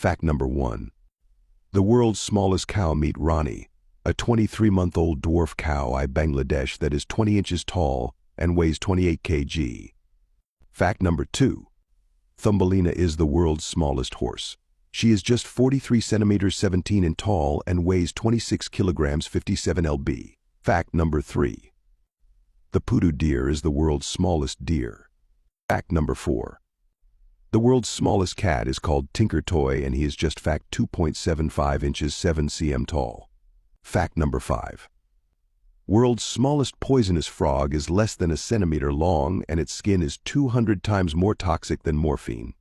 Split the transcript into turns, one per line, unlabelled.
Fact number 1. The world's smallest cow meet Rani, a 23-month-old dwarf cow in Bangladesh that is 20 inches tall and weighs 28 kg. Fact number 2. Thumbelina is the world's smallest horse. She is just 43 centimeters 17 in tall and weighs 26 kilograms 57 lb. Fact number 3. The poodoo deer is the world's smallest deer. Fact number 4. The world's smallest cat is called Tinker Toy and he is just fact 2.75 inches 7 cm tall. Fact number 5. World's smallest poisonous frog is less than a centimeter long and its skin is 200 times more toxic than morphine.